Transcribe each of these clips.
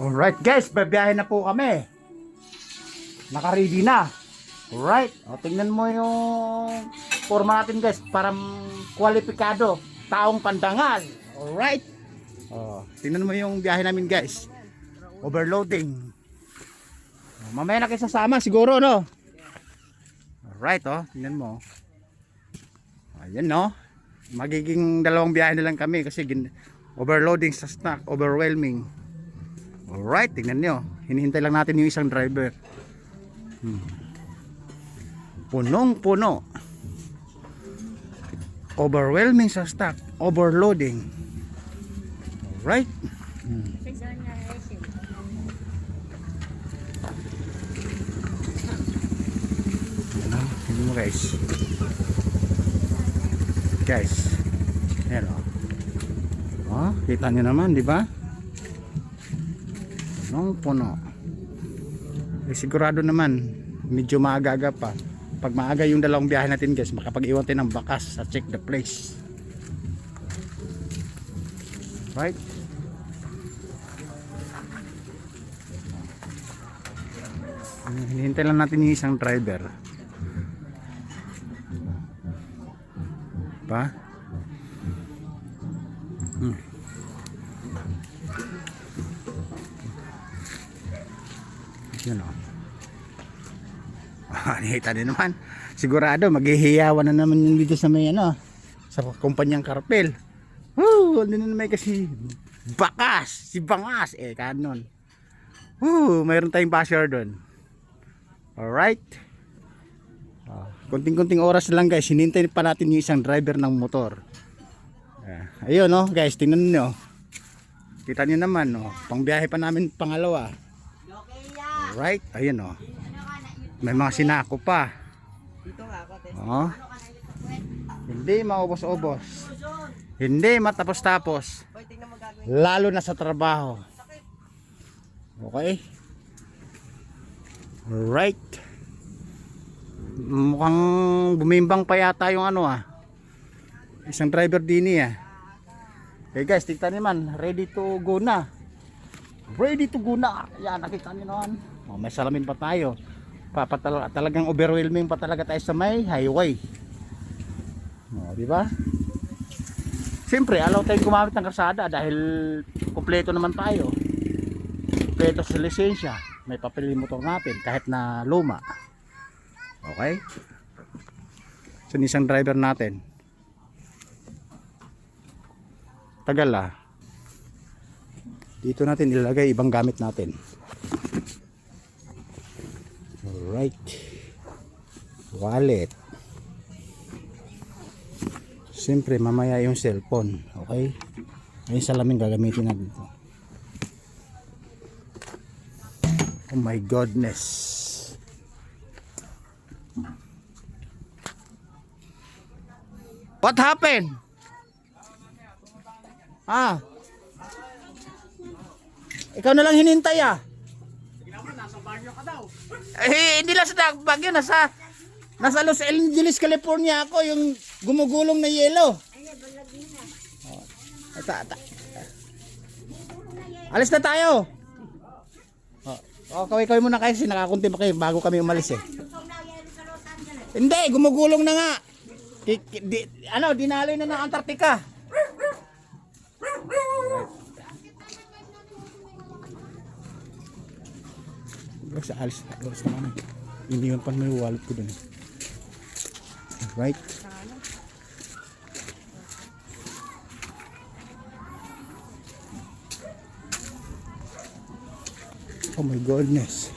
Alright guys, babiyahe na po kami. Naka-ready na. Alright, o tingnan mo yung forma natin guys, parang kwalipikado, taong pandangal. Alright. O, tingnan mo yung biyahe namin guys. Overloading. O, mamaya na kayo sasama siguro, no? Alright, o, tingnan mo. Ayan, no? Magiging dalawang biyahe na lang kami kasi overloading sa stock, overwhelming. Alright, tingnan nyo. Hinihintay lang natin yung isang driver. Punong puno. Overwhelming sa stock, overloading. Alright. Tingnan mo guys. Guys. Ayan o. Oh, kita nyo naman, di ba? Puno. Eh, sigurado naman medyo maaga pa. Pag maaga yung dalawang biyahe natin guys, makapag-iwan tayo ng bakas sa check the place. Right? Hinihintay lang natin yung isang driver. Pa? Yun o. Nakita din naman. Sigurado maghihiyawan na naman yung dito sa may ano, sa kumpanyang Karpel. Ano na naman kasi bakas, si Bangas kanon. Mayroon tayong basher doon. Alright. Kunting-kunting oras lang guys, hinintay pa natin yung isang driver ng motor. Ayun no guys, tingnan niyo. Kita niyo naman no, pangbiyahe pa namin pangalawa. Alright, ayun o. May mga sinako pa. Hindi maubos-ubos. Hindi matapos-tapos. Lalo na sa trabaho. Okay? Alright. Mukhang bumimbang pa yata yung ano isang driver din Okay guys, tignan naman. Ready to go na. Ready to go na. Yan, nakita niyo naman. May salamin pa tayo. Talagang overwhelming pa talaga tayo sa may highway. Di ba? Siyempre, alaw tayong gumamit ng kalsada dahil kumpleto naman tayo. Kumpleto sa lisensya. May papel yung motor natin kahit na luma. Okay? So, isang driver natin. Tagal dito natin ilagay ibang gamit natin. Alright. Wallet. Siyempre mamaya yung cellphone. Okay. Yung salamin gagamitin natin dito. Oh my goodness. What happened? Ikaw na lang hinintay Sige naman, nasa Baguio ka daw. Hindi lang sa Baguio, nasa Los Angeles, California ako, yung gumugulong na yelo. Alis na tayo. Kaway-kaway muna kayo kasi nakakunti pa kayo bago kami umalis Hindi, gumugulong na nga. Dinaloy na ng Antarctica. Sa alis naman hindi man pa may wallet ko dun right. Oh my goodness,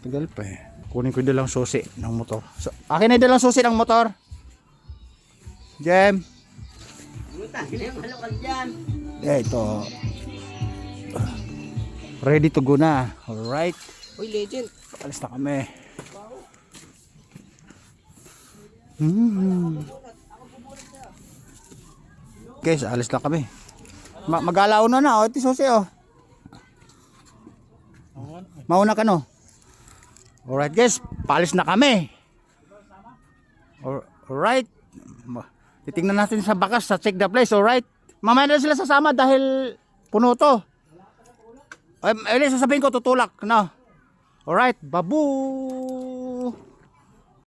tagal pa kunin ko dalang susi ng motor. Akin na dalang susi ng motor. Jem ito. Ready to go na. Alright. Uy, legend. Alis na kami. Guys, alis na kami. Mag-alaw na ito susi Mauna ka no. Alright guys, paalis na kami. Alright. Titingnan natin sa bakas sa check the place, alright? Mamaya na sila sasama dahil puno to. Sasabihin ko tutulak, no? Alright, babu.